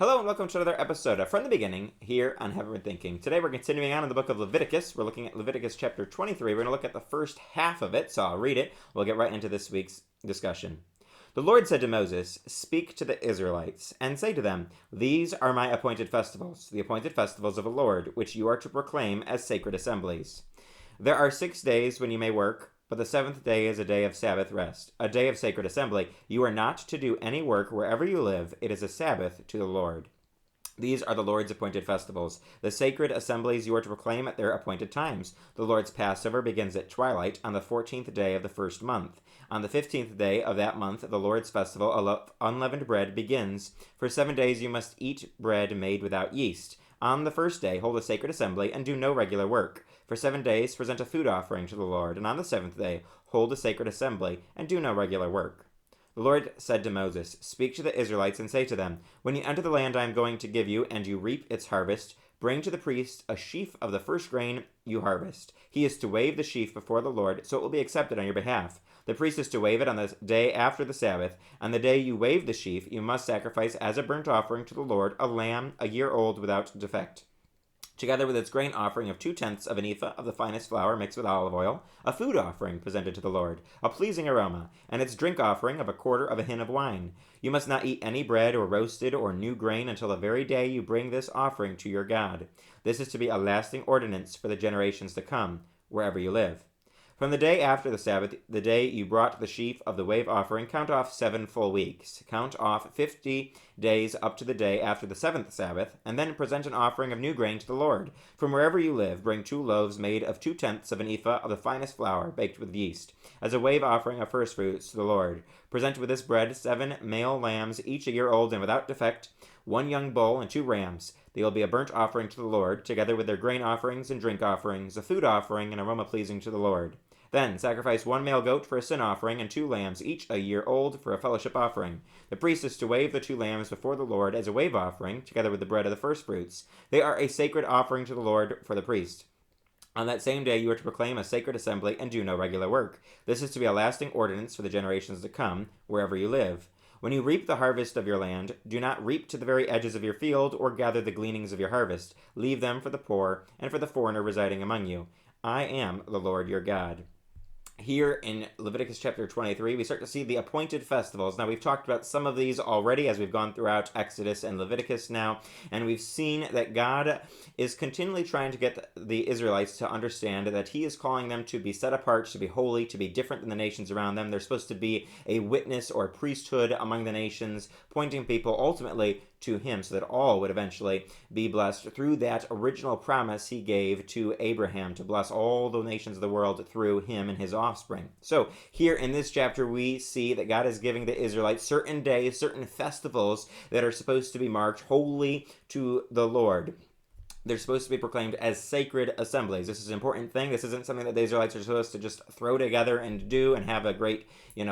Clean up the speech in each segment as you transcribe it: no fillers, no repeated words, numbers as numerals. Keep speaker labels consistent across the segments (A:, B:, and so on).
A: Hello and welcome to another episode of From the Beginning here on Heaven Thinking. Today we're continuing on in the book of Leviticus. We're looking at Leviticus chapter 23. We're going to look at the first half of it, so I'll read it. We'll get right into this week's discussion. The Lord said to Moses, "Speak to the Israelites and say to them, These are my appointed festivals, the appointed festivals of the Lord, which you are to proclaim as sacred assemblies. There are 6 days when you may work, but the seventh day is a day of Sabbath rest, a day of sacred assembly. You are not to do any work wherever you live. It is a Sabbath to the Lord. These are the Lord's appointed festivals, the sacred assemblies you are to proclaim at their appointed times. The Lord's Passover begins at twilight on the 14th day of the first month. On the 15th day of that month, the Lord's festival of unleavened bread begins. For 7 days you must eat bread made without yeast. On the first day, hold a sacred assembly and do no regular work. For 7 days, present a food offering to the Lord, and on the seventh day, hold a sacred assembly and do no regular work." The Lord said to Moses, "Speak to the Israelites and say to them, When you enter the land I am going to give you, and you reap its harvest, bring to the priest a sheaf of the first grain you harvest. He is to wave the sheaf before the Lord, so it will be accepted on your behalf. The priest is to wave it on the day after the Sabbath. On the day you wave the sheaf, you must sacrifice as a burnt offering to the Lord a lamb a year old without defect, together with its grain offering of 2/10 of an ephah of the finest flour mixed with olive oil, a food offering presented to the Lord, a pleasing aroma, and its drink offering of 1/4 of a hin of wine. You must not eat any bread or roasted or new grain until the very day you bring this offering to your God. This is to be a lasting ordinance for the generations to come, wherever you live. From the day after the Sabbath, the day you brought the sheaf of the wave offering, count off 7 full weeks. Count off 50 days up to the day after the 7th Sabbath, and then present an offering of new grain to the Lord. From wherever you live, bring 2 loaves made of 2/10 of an ephah of the finest flour, baked with yeast, as a wave offering of first fruits to the Lord. Present with this bread 7 male lambs, each a year old and without defect, 1 young bull, and 2 rams. They will be a burnt offering to the Lord, together with their grain offerings and drink offerings, a food offering, and aroma pleasing to the Lord. Then sacrifice 1 male goat for a sin offering and 2 lambs, each a year old, for a fellowship offering. The priest is to wave the 2 lambs before the Lord as a wave offering, together with the bread of the first fruits. They are a sacred offering to the Lord for the priest. On that same day you are to proclaim a sacred assembly and do no regular work. This is to be a lasting ordinance for the generations to come, wherever you live. When you reap the harvest of your land, do not reap to the very edges of your field or gather the gleanings of your harvest. Leave them for the poor and for the foreigner residing among you. I am the Lord your God. Here in Leviticus chapter 23, we start to see the appointed festivals. Now, we've talked about some of these already as we've gone throughout Exodus and Leviticus now, and we've seen that God is continually trying to get the Israelites to understand that He is calling them to be set apart, to be holy, to be different than the nations around them. They're supposed to be a witness or a priesthood among the nations, pointing people ultimately to Him so that all would eventually be blessed through that original promise He gave to Abraham to bless all the nations of the world through him and his offspring. So here in this chapter we see that God is giving the Israelites certain days, certain festivals that are supposed to be marked holy to the Lord. They're supposed to be proclaimed as sacred assemblies. This is an important thing. This isn't something that the Israelites are supposed to just throw together and do and have a great,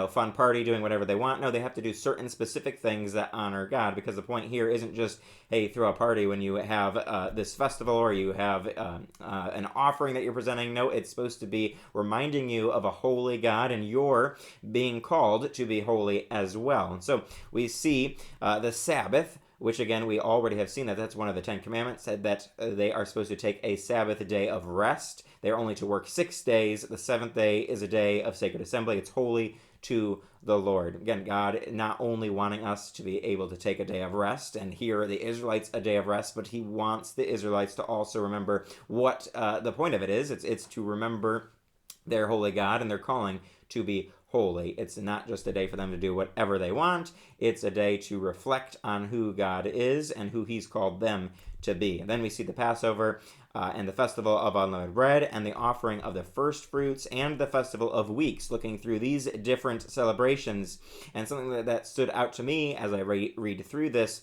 A: fun party doing whatever they want. No, they have to do certain specific things that honor God, because the point here isn't just, hey, throw a party when you have this festival or you have an offering that you're presenting. No, it's supposed to be reminding you of a holy God, and you're being called to be holy as well. And so we see the Sabbath, which again, we already have seen that's one of the 10 Commandments, said that they are supposed to take a Sabbath day of rest. They're only to work 6 days. The 7th day is a day of sacred assembly. It's holy to the Lord. Again, God not only wanting us to be able to take a day of rest, and here the Israelites a day of rest, but He wants the Israelites to also remember what the point of it is. It's to remember their holy God and their calling to be holy. It's not just a day for them to do whatever they want. It's a day to reflect on who God is and who He's called them to be. And then we see the Passover and the festival of unleavened bread and the offering of the first fruits and the festival of weeks, looking through these different celebrations. And something that stood out to me as I read through this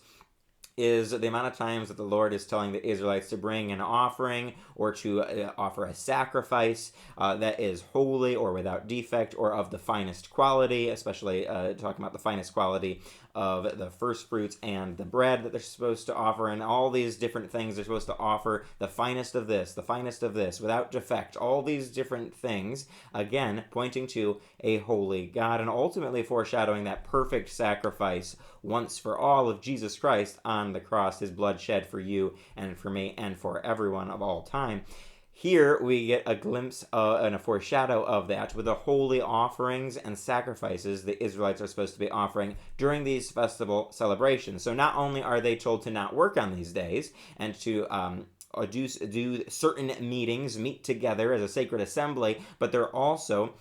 A: is the amount of times that the Lord is telling the Israelites to bring an offering or to offer a sacrifice that is holy or without defect or of the finest quality, especially talking about the finest quality of the first fruits and the bread that they're supposed to offer, and all these different things they're supposed to offer, the finest of this, without defect, all these different things, again, pointing to a holy God, and ultimately foreshadowing that perfect sacrifice once for all of Jesus Christ on the cross, his blood shed for you and for me and for everyone of all time. Here we get a glimpse and a foreshadow of that with the holy offerings and sacrifices the Israelites are supposed to be offering during these festival celebrations. So not only are they told to not work on these days and to do certain meetings, meet together as a sacred assembly, but they're also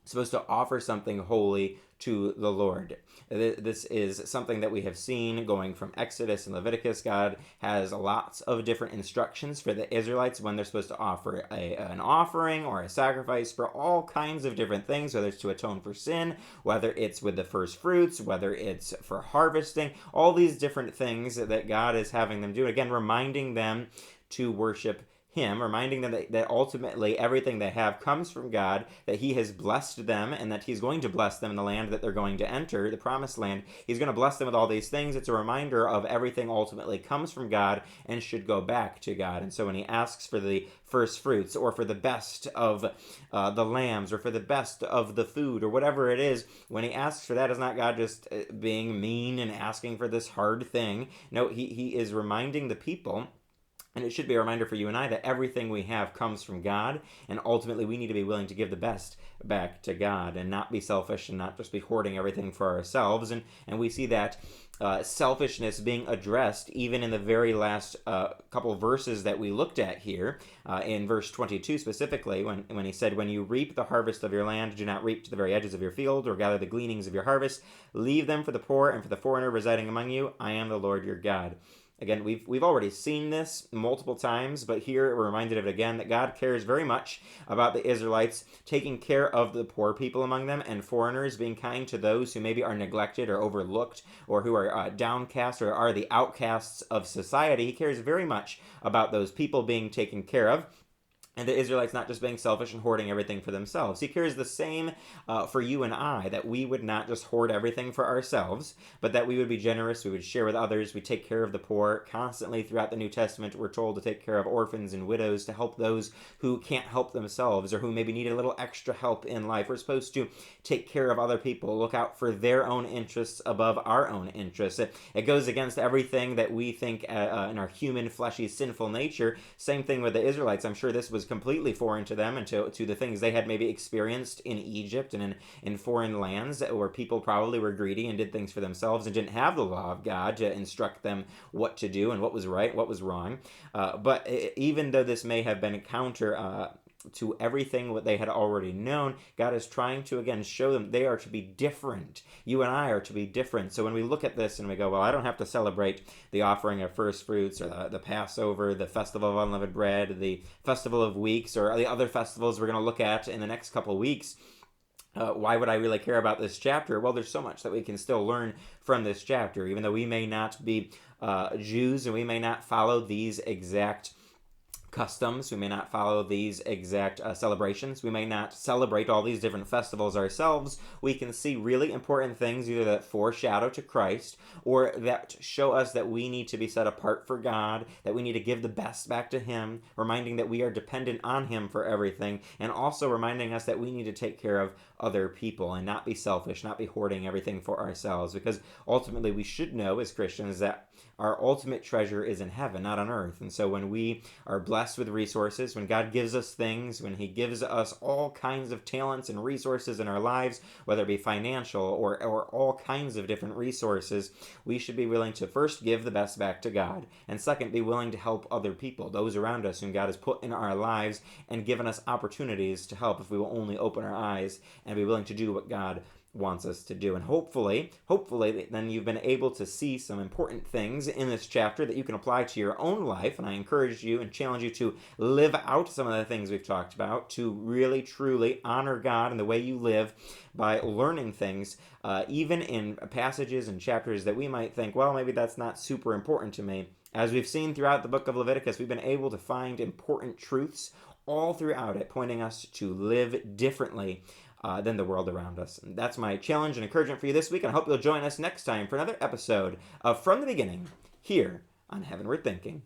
A: supposed to offer something holy to the Lord. This is something that we have seen going from Exodus and Leviticus. God has lots of different instructions for the Israelites when they're supposed to offer an offering or a sacrifice for all kinds of different things, whether it's to atone for sin, whether it's with the first fruits, whether it's for harvesting, all these different things that God is having them do. Again, reminding them to worship him, reminding them that ultimately everything they have comes from God, that he has blessed them, and that he's going to bless them in the land that they're going to enter, the promised land. He's going to bless them with all these things. It's a reminder of everything ultimately comes from God and should go back to God. And so when he asks for the first fruits, or for the best of the lambs, or for the best of the food, or whatever it is, when he asks for that, is not God just being mean and asking for this hard thing. No, he is reminding the people. And it should be a reminder for you and I that everything we have comes from God, and ultimately we need to be willing to give the best back to God and not be selfish and not just be hoarding everything for ourselves. And we see that selfishness being addressed even in the very last couple verses that we looked at here, in verse 22 specifically, when he said, "When you reap the harvest of your land, do not reap to the very edges of your field, or gather the gleanings of your harvest. Leave them for the poor and for the foreigner residing among you. I am the Lord your God." Again, we've already seen this multiple times, but here we're reminded of it again, that God cares very much about the Israelites taking care of the poor people among them and foreigners, being kind to those who maybe are neglected or overlooked, or who are downcast or are the outcasts of society. He cares very much about those people being taken care of. And the Israelites not just being selfish and hoarding everything for themselves. He cares the same for you and I, that we would not just hoard everything for ourselves, but that we would be generous, we would share with others, we take care of the poor. Constantly throughout the New Testament, we're told to take care of orphans and widows, to help those who can't help themselves, or who maybe need a little extra help in life. We're supposed to take care of other people, look out for their own interests above our own interests. It goes against everything that we think in our human, fleshy, sinful nature. Same thing with the Israelites. I'm sure this was completely foreign to them and to the things they had maybe experienced in Egypt and in foreign lands, where people probably were greedy and did things for themselves and didn't have the law of God to instruct them what to do and what was right, what was wrong. But even though this may have been counter to everything what they had already known, God is trying to again show them they are to be different. You and I are to be different. So when we look at this and we go, well, I don't have to celebrate the offering of first fruits, or the Passover, the Festival of Unleavened Bread, the Festival of Weeks, or the other festivals we're going to look at in the next couple of weeks. Why would I really care about this chapter? Well, there's so much that we can still learn from this chapter, even though we may not be Jews and we may not follow these exact customs, we may not follow these exact celebrations, we may not celebrate all these different festivals ourselves. We can see really important things either that foreshadow to Christ, or that show us that we need to be set apart for God, that we need to give the best back to him, reminding that we are dependent on him for everything, and also reminding us that we need to take care of other people and not be selfish, not be hoarding everything for ourselves, because ultimately we should know as Christians that our ultimate treasure is in heaven, not on earth. And so when we are blessed with resources, when God gives us things, when he gives us all kinds of talents and resources in our lives, whether it be financial or all kinds of different resources, we should be willing to first give the best back to God, and second, be willing to help other people, those around us whom God has put in our lives and given us opportunities to help, if we will only open our eyes and be willing to do what God wants us to do. And hopefully then you've been able to see some important things in this chapter that you can apply to your own life. And I encourage you and challenge you to live out some of the things we've talked about, to really truly honor God in the way you live by learning things, even in passages and chapters that we might think, well, maybe that's not super important to me. As we've seen throughout the book of Leviticus, we've been able to find important truths all throughout it, pointing us to live differently than the world around us. And that's my challenge and encouragement for you this week, and I hope you'll join us next time for another episode of From the Beginning here on Heavenward Thinking.